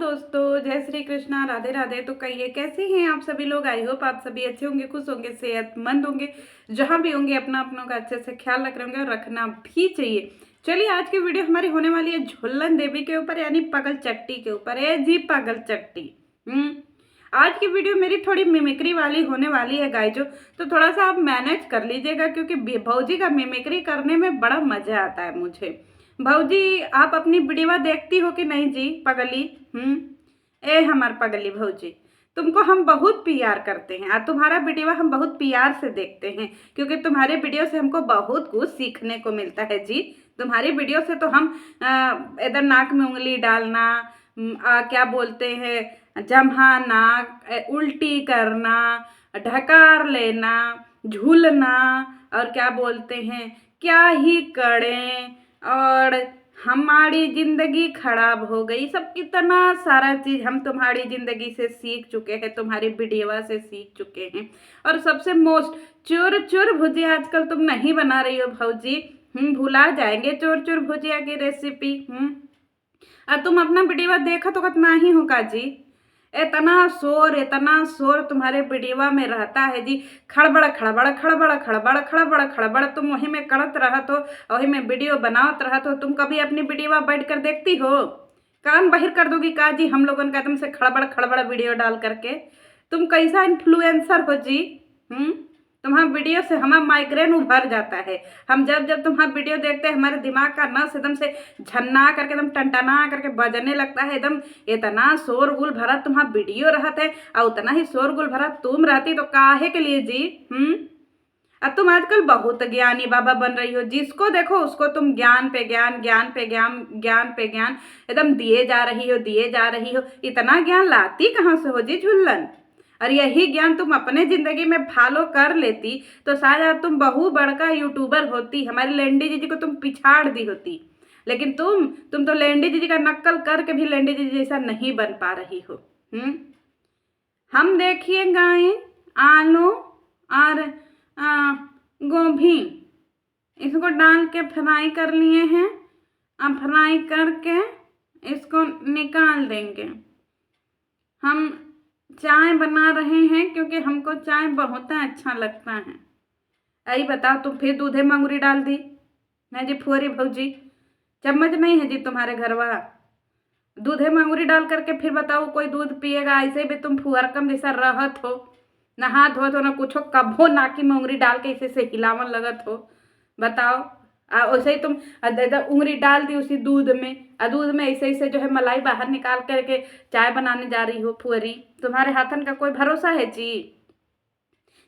दोस्तों, जय श्री कृष्णा, राधे राधे। तो कहिए कैसे हैं आप सभी लोग। आई होप आप सभी अच्छे होंगे, खुश होंगे, सेहतमंद होंगे, जहां भी होंगे अपना अपनों का अच्छे से ख्याल रख रहे होंगे और रखना भी चाहिए। चलिए, आज की वीडियो हमारी होने वाली है झुल्लन देवी के ऊपर, यानी पगल चट्टी के ऊपर है जी, पगल चट्टी। आज की वीडियो मेरी थोड़ी मिमिक्री वाली होने वाली है गाइजो, तो थोड़ा सा आप मैनेज कर लीजिएगा, क्योंकि भौजी का मिमिक्री करने में बड़ा मजा आता है मुझे। भौजी, आप अपनी वीडियो देखती हो कि नहीं जी पगली? ए हमार पगली भौजी, तुमको हम बहुत प्यार करते हैं और तुम्हारा वीडियो हम बहुत प्यार से देखते हैं, क्योंकि तुम्हारे वीडियो से हमको बहुत कुछ सीखने को मिलता है जी। तुम्हारी वीडियो से तो हम इधर नाक में उंगली डालना, क्या बोलते हैं, जम्हाना, उल्टी करना, ढकार लेना, झूलना, और क्या बोलते हैं, क्या ही करें, और हमारी जिंदगी खराब हो गई, सब कितना सारा चीज हम तुम्हारी जिंदगी से सीख चुके हैं, तुम्हारी वीडियो से सीख चुके हैं। और सबसे मोस्ट, चोर चोर भुजिया आजकल तुम नहीं बना रही हो भौजी। भुला जाएंगे चोर चोर भुजिया की रेसिपी। और तुम अपना वीडियो देखा तो कितना ही होगा जी। इतना शोर तुम्हारे वीडियो में रहता है जी। खड़बड़ खड़बड़ खड़बड़ खड़बड़ खड़बड़ खड़बड़ तुम वही में करत रहत हो, वही में वीडियो बनावत रहत हो। तुम कभी अपनी वीडियो बैठ कर देखती हो? कान बहिर कर दोगी का जी हम लोगों का एकदम से खड़बड़ खड़बड़ वीडियो डाल करके? तुम कैसा इन्फ्लुएंसर हो जी? तुम्हारा वीडियो से हमारा माइग्रेन उभर जाता है। हम जब जब तुम्हारा वीडियो देखते हैं, हमारे दिमाग का नस एकदम से झन्ना करके, एकदम टनटना करके बजने लगता है एकदम। इतना शोरगुल भरा तुम्हारा वीडियो रहता है, और उतना ही शोरगुल भरा तुम रहती तो काहे के लिए जी? अब तुम आजकल बहुत ज्ञानी बाबा बन रही हो, जिसको देखो उसको तुम ज्ञान पे ज्ञान, ज्ञान पे ज्ञान, ज्ञान पे ज्ञान एकदम दिए जा रही हो, दिए जा रही हो। इतना ज्ञान लाती कहाँ से हो जी झुल्लन? और यही ज्ञान तुम अपने जिंदगी में फॉलो कर लेती तो शायद तुम बहु बड़का यूट्यूबर होती, हमारी लेंडी जी को तुम पिछाड़ दी होती। लेकिन तुम तो लेंडी जी का नक्कल करके भी लेंडी जी जैसा नहीं बन पा रही हो। हम देखिए गाय, आलू और गोभी, इसको डाल के फ्राई कर लिए हैं। अब फ्राई करके इसको निकाल देंगे। हम चाय बना रहे हैं क्योंकि हमको चाय बहुत अच्छा लगता है। यही बताओ, तुम फिर दूधे मंगूरी डाल दी नहीं जी फुहरी भौजी? चम्मच नहीं है जी तुम्हारे घरवा? दूधे मंगूरी डाल करके फिर बताओ कोई दूध पिएगा? ऐसे भी तुम फुहरकम जैसा रहत हो, ना हाथ धोत हो ना कुछ हो, कभो नाकी में उंगली डाल के इसे से हिलावन लगत हो। बताओ। वैसे ही तुम उंगली डाल दी उसी दूध में, और दूध में ऐसे ऐसे जो है मलाई बाहर निकाल करके चाय बनाने जा रही हो फुहरी। तुम्हारे हाथन का कोई भरोसा है जी?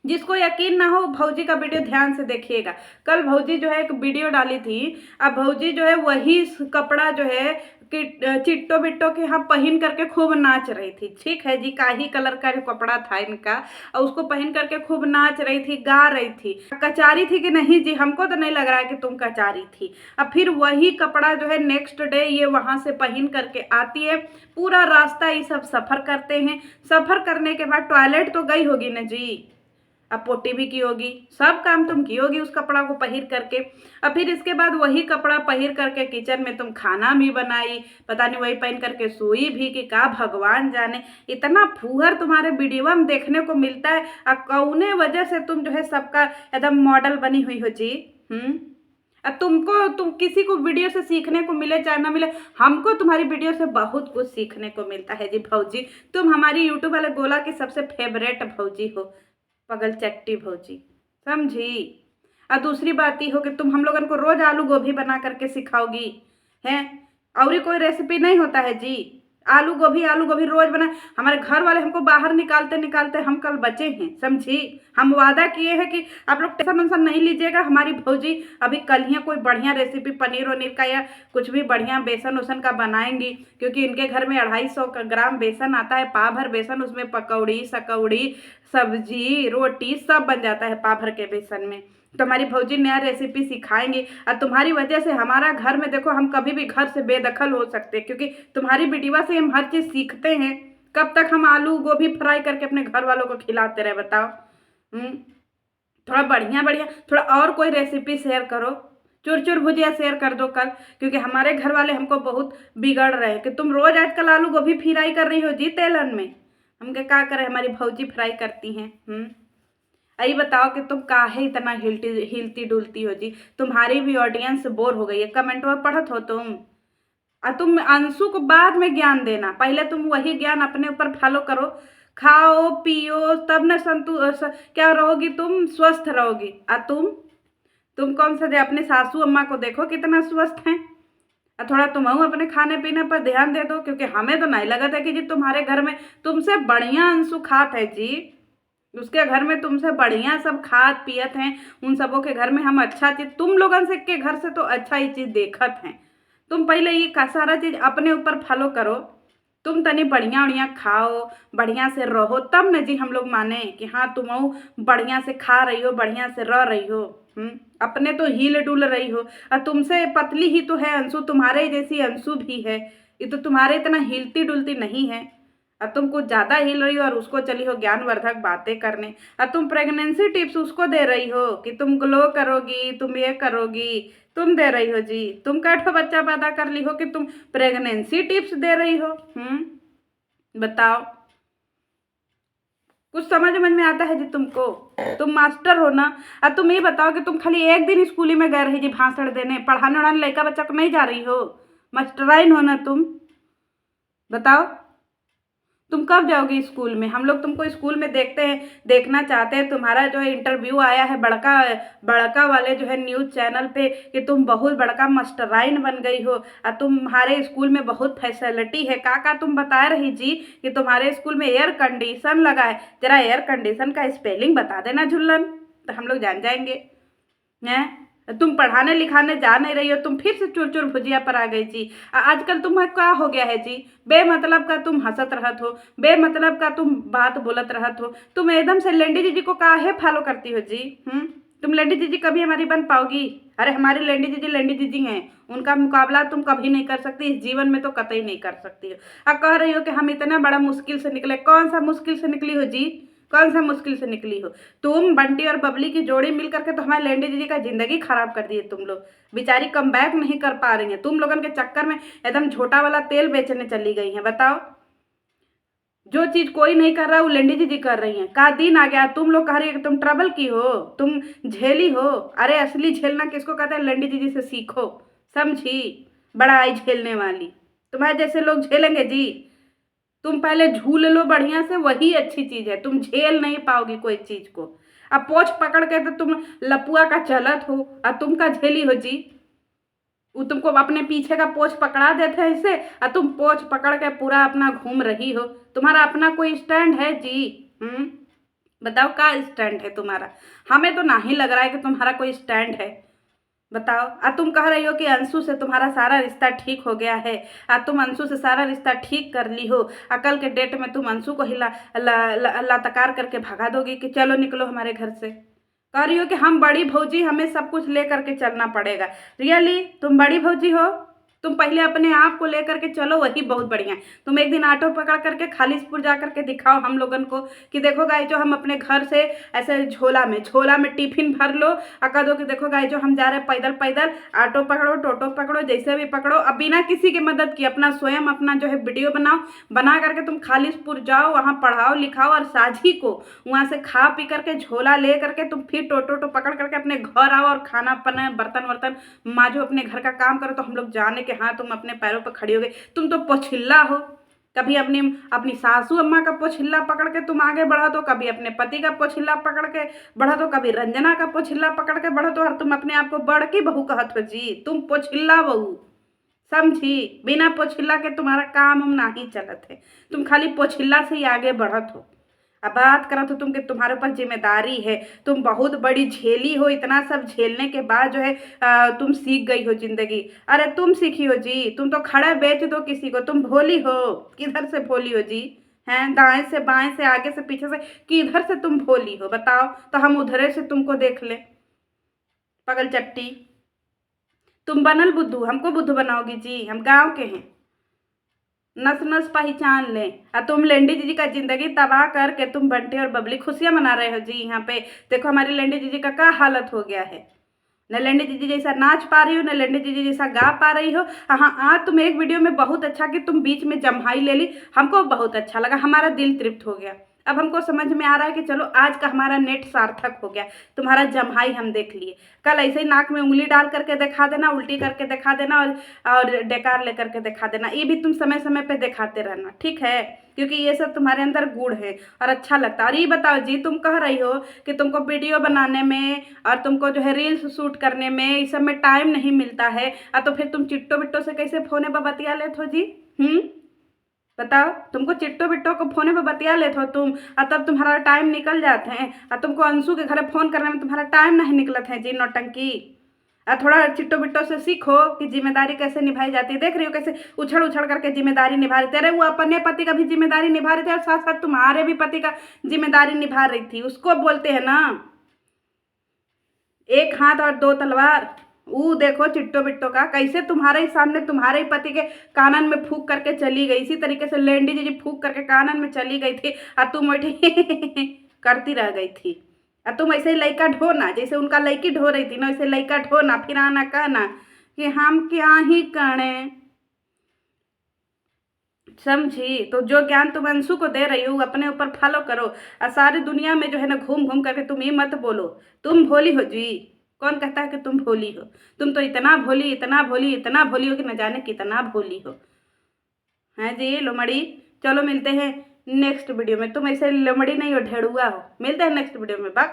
जिसको यकीन ना हो, भौजी का वीडियो ध्यान से देखिएगा। कल भौजी जो है एक वीडियो डाली थी, अब भौजी जो है वही कपड़ा जो है कि चिट्टो बिट्टो के यहाँ पहन करके खूब नाच रही थी। ठीक है जी, काही कलर का कपड़ा था इनका, और उसको पहन करके खूब नाच रही थी, गा रही थी। कचारी थी कि नहीं जी? हमको तो नहीं लग रहा है कि तुम कचारी थी। अब फिर वही कपड़ा जो है नेक्स्ट डे ये वहां से पहन करके आती है। पूरा रास्ता ये सब सफर करते हैं। सफर करने के बाद टॉयलेट तो गई होगी ना जी, अब पोटी भी की होगी, सब काम तुम की होगी उस कपड़ा को पहिर करके। अब फिर इसके बाद वही कपड़ा पहिर करके किचन में तुम खाना भी बनाई, पता नहीं वही पहन करके सोई भी कि का भगवान जाने। इतना फूहर तुम्हारे वीडियो में देखने को मिलता है, और कौने वजह से तुम जो है सबका एकदम मॉडल बनी हुई हो जी। अब तुम किसी को वीडियो से सीखने को मिले चाहे ना मिले, हमको तुम्हारी वीडियो से बहुत कुछ सीखने को मिलता है जी भौजी। तुम हमारी यूट्यूब वाले गोला की सबसे फेवरेट भौजी हो, पगल चट्टी भौजी, समझी? और दूसरी बात ये हो कि तुम हम लोगन को रोज आलू गोभी बना करके सिखाओगी हैं, और कोई रेसिपी नहीं होता है जी? आलू गोभी रोज बना। हमारे घर वाले हमको बाहर निकालते निकालते हम कल बचे हैं, समझी? हम वादा किए हैं कि आप लोग टेंशन वेंशन नहीं लीजिएगा, हमारी भौजी अभी कल ही कोई बढ़िया रेसिपी पनीर वनीर का या कुछ भी बढ़िया बेसन उसन का बनाएंगी, क्योंकि इनके घर में 250 ग्राम बेसन आता है, पाव भर बेसन, उसमें पकौड़ी सकौड़ी सब्जी रोटी सब बन जाता है पाव भर के बेसन में। तो हमारी भौजी नया रेसिपी सिखाएंगी, और तुम्हारी वजह से हमारा घर में देखो, हम कभी भी घर से बेदखल हो सकते हैं, क्योंकि तुम्हारी वीडियो से हम हर चीज़ सीखते हैं। कब तक हम आलू गोभी फ्राई करके अपने घर वालों को खिलाते रहे बताओ? थोड़ा बढ़िया बढ़िया, थोड़ा और कोई रेसिपी शेयर करो। चूर चूर भुजिया शेयर कर दो कल, क्योंकि हमारे घर वाले हमको बहुत बिगड़ रहे हैं कि तुम रोज आजकल आलू गोभी फ्राई कर रही हो जी तेलन में। हम क्या करें, हमारी भौजी फ्राई करती हैं। अई बताओ कि तुम काहे इतना हिलती हिलती डुलती हो जी। तुम्हारी भी ऑडियंस बोर हो गई है, कमेंट में पढ़त हो तुम। तुम अंशु को बाद में ज्ञान देना, पहले तुम वही ज्ञान अपने ऊपर फॉलो करो। खाओ पियो तब न क्या रहोगी, तुम स्वस्थ रहोगी। तुम कौन सा दे, अपने सासू अम्मा को देखो कितना स्वस्थ हैं। थोड़ा तुम अपने खाने पीने पर ध्यान दे दो, क्योंकि हमें तो नहीं लगा था कि जी तुम्हारे घर में तुमसे बढ़िया अंशु खात है जी। उसके घर में तुमसे बढ़िया सब खात पियत हैं। उन सबों के घर में हम अच्छा चीज, तुम लोगन से के घर से तो अच्छा ही चीज देखत हैं। तुम पहले ये का सारा चीज अपने ऊपर फॉलो करो। तुम तनी बढ़िया बढ़िया खाओ, बढ़िया से रहो, तब न जी हम लोग माने कि हाँ तुम बढ़िया से खा रही हो, बढ़िया से रह रही हो। अपने तो हील डुल रही हो। और तुमसे पतली ही तो है अंशु, तुम्हारे जैसी अंशु भी है। ये तो तुम्हारे इतना हिलती डुलती नहीं है। अब तुम कुछ ज्यादा हिल रही हो और उसको चली हो ज्ञानवर्धक बातें करने। अब तुम प्रेगनेंसी टिप्स उसको दे रही हो कि तुम ग्लो करोगी, तुम ये करोगी। तुम दे रही हो जी, तुम कैठो बच्चा पैदा कर ली हो कि तुम प्रेगनेंसी टिप्स दे रही हो। बताओ, कुछ समझ में आता है जी तुमको? तुम मास्टर हो ना। अब तुम ये बताओ कि तुम खाली एक दिन स्कूल में गए रही जी भाषण देने, पढ़ाने उड़ाने लड़का बच्चा को नहीं जा रही हो? मास्टराइन हो ना तुम। बताओ तुम कब जाओगी स्कूल में? हम लोग तुमको स्कूल में देखते हैं, देखना चाहते हैं। तुम्हारा जो है इंटरव्यू आया है बड़का बड़का वाले जो है न्यूज़ चैनल पे कि तुम बहुत बड़का मास्टराइन बन गई हो और तुम्हारे स्कूल में बहुत फैसिलिटी है। का तुम बता रही जी कि तुम्हारे स्कूल में एयर कंडीशन लगा है। जरा एयर कंडीशन का स्पेलिंग बता देना झुल्लन, तो हम लोग जान जाएंगे। हैं, तुम पढ़ाने लिखाने जा नहीं रही हो, तुम फिर से चुर चुर भुजिया पर आ गई जी। आजकल तुम्हें क्या हो गया है जी? बेमतलब का तुम हंसत रहत हो, बेमतलब का तुम बात बोलत रहत हो। तुम एकदम से लेंडी दीदी को काहे फॉलो करती हो जी? तुम लेंडी दीदी कभी हमारी बन पाओगी? अरे हमारी लेंडी दीदी हैं, उनका मुकाबला तुम कभी नहीं कर सकती, इस जीवन में तो कतई नहीं कर सकती हो। अब कह रही हो कि हम इतना बड़ा मुश्किल से निकले। कौन सा मुश्किल से निकली हो जी? कौन सा मुश्किल से निकली हो? तुम बंटी और बबली की जोड़ी मिल करके तो हमारे लेंडी दीदी का जिंदगी खराब कर दी है। तुम लोग बेचारी कम बैक नहीं कर पा रही हैं। तुम लोगन के चक्कर में एकदम झोटा वाला तेल बेचने चली गई हैं। बताओ, जो चीज कोई नहीं कर रहा वो लेंडी दीदी कर रही हैं। का दिन आ गया, तुम लोग कह रही है कि तुम ट्रबल की हो, तुम झेली हो। अरे असली झेलना किसको कहते हैं? लेंडी दीदी से सीखो, समझी? बड़ा आई झेलने वाली तुम्हारे जैसे लोग झेलेंगे जी? तुम पहले झूल लो बढ़िया से, वही अच्छी चीज है। तुम झेल नहीं पाओगी कोई चीज को। अब पोछ पकड़ के तो तुम लपुआ का चलत हो और तुम का झेली हो जी? वो तुमको अपने पीछे का पोछ पकड़ा देते हैं ऐसे, और तुम पोछ पकड़ के पूरा अपना घूम रही हो। तुम्हारा अपना कोई स्टैंड है जी? बताओ का स्टैंड है तुम्हारा? हमें तो नहीं लग रहा है कि तुम्हारा कोई स्टैंड है। बताओ, तुम कह रही हो कि अंशु से तुम्हारा सारा रिश्ता ठीक हो गया है। तुम अंशु से सारा रिश्ता ठीक कर ली हो। कल के डेट में तुम अंशु को ही लातकार करके भगा दोगी कि चलो निकलो हमारे घर से। कह रही हो कि हम बड़ी भौजी, हमें सब कुछ ले करके चलना पड़ेगा। रियली तुम बड़ी भौजी हो? तुम पहले अपने आप को लेकर के चलो, वही बहुत बढ़िया। तुम एक दिन ऑटो पकड़ करके खालिसपुर जा करके दिखाओ हम लोगन को कि देखो गाय जो हम अपने घर से ऐसे झोला में टिफिन भर लो और कह दो कि देखो गाय जो हम जा रहे पैदल पैदल, ऑटो पकड़ो टोटो पकड़ो जैसे भी पकड़ो, अब बिना किसी की मदद की अपना स्वयं अपना जो है वीडियो बनाओ, बना करके तुम खालिसपुर जाओ, वहाँ पढ़ाओ लिखाओ और साझी को वहाँ से खा पी करके झोला ले करके तुम फिर टोटो पकड़ करके अपने घर आओ और खाना पने बर्तन वर्तन माजो, अपने घर का काम करो, तो हम लोग जाने के हाँ तुम अपने पैरों पर खड़ी हो गई। तुम तो पोछिल्ला हो। कभी अपनी अपनी सासू अम्मा का पोछिल्ला पकड़ के तुम आगे बढ़ा दो, कभी अपने पति का पोछिल्ला पकड़ के बढ़ा दो, कभी रंजना का पोछिल्ला पकड़ के बढ़ा दो, और तुम अपने आप को बड़की बहू कहत हो जी। तुम पोछिल्ला बहू, समझी? बिना पोछिल्ला के तुम्हारा काम हम नहीं चलत है। तुम खाली पोछिल्ला से ही आगे बढ़त हो। अब बात करा तो तुम कि तुम्हारे ऊपर जिम्मेदारी है, तुम बहुत बड़ी झेली हो। इतना सब झेलने के बाद जो है तुम सीख गई हो जिंदगी। अरे तुम सीखी हो जी? तुम तो खड़ा बेच दो किसी को। तुम भोली हो? किधर से भोली हो जी? हैं, दाएं से बाएं से आगे से पीछे से किधर से तुम भोली हो? बताओ तो हम उधरे से तुमको देख ले। पगल चट्टी, तुम बनल बुद्धू, हमको बुद्धू बनाओगी जी? हम गाँव के हैं, नस नस पहचान ले। तुम लेंडी दीदी का जिंदगी तबाह करके तुम बंटी और बबली खुशियां मना रहे हो जी। यहाँ पे देखो हमारी लेंडी दीदी का क्या हालत हो गया है। न लंडे दीदी जैसा नाच पा रही हो, न लंडे दीदी जैसा गा पा रही हो। हाँ, आज तुम एक वीडियो में बहुत अच्छा कि तुम बीच में जम्हाई ले ली, हमको बहुत अच्छा लगा, हमारा दिल तृप्त हो गया। अब हमको समझ में आ रहा है कि चलो आज का हमारा नेट सार्थक हो गया, तुम्हारा जम्हाई हम देख लिए। कल ऐसे ही नाक में उंगली डाल करके दिखा देना, उल्टी करके दिखा देना और डेकार लेकर के दिखा देना, ये भी तुम समय समय पे दिखाते रहना, ठीक है? क्योंकि ये सब तुम्हारे अंदर गुण है और अच्छा लगता है। और ये बताओ जी, तुम कह रही हो कि तुमको वीडियो बनाने में और तुमको जो है रील्स शूट करने में इस सब में टाइम नहीं मिलता है, तो फिर तुम चिट्टो बिट्टो से कैसे फोने पर बतिया लेते हो जी? बताओ, तुमको चिट्टो बिट्टो को फोने पर बतिया लेते हो तुम, और तब तुम्हारा टाइम निकल जाते हैं, और तुमको अंशु के घर फोन करने में तुम्हारा टाइम नहीं निकलत है जी, नौटंकी। थोड़ा चिट्टो बिट्टो से सीखो कि जिम्मेदारी कैसे निभाई जाती है। देख रही हो कैसे उछल उछल करके जिम्मेदारी निभा रहे थे। अरे वो अपने पति का भी जिम्मेदारी निभा रहे थे और साथ साथ तुम्हारे भी पति का जिम्मेदारी निभा रही थी, उसको बोलते हैं ना एक हाथ और दो तलवार। वो देखो चिट्टो बिट्टो का कैसे तुम्हारे ही सामने तुम्हारे ही पति के कानन में फूंक करके चली गई, इसी तरीके से लेंडी जी फूंक करके कानन में चली गई थी और तुम बैठी करती रह गई थी। और तुम ऐसे ही लइका ढोना, जैसे उनका लड़की ढो रही थी ना, वैसे लइका ढोना, फिर आना कहना कि हम क्या ही करें। समझी? तो जो ज्ञान तुम अंशु को दे रही हो अपने ऊपर फॉलो करो, और सारी दुनिया में जो है ना घूम घूम करके तुम ये मत बोलो तुम भोली हो जी। कौन कहता है कि तुम भोली हो? तुम तो इतना भोली, इतना भोली, इतना भोली हो कि न जाने कितना भोली हो। हैं जी लोमड़ी? चलो मिलते हैं नेक्स्ट वीडियो में। तुम ऐसे लोमड़ी नहीं हो, ढेड़ुआ हो। मिलते हैं नेक्स्ट वीडियो में। बाय।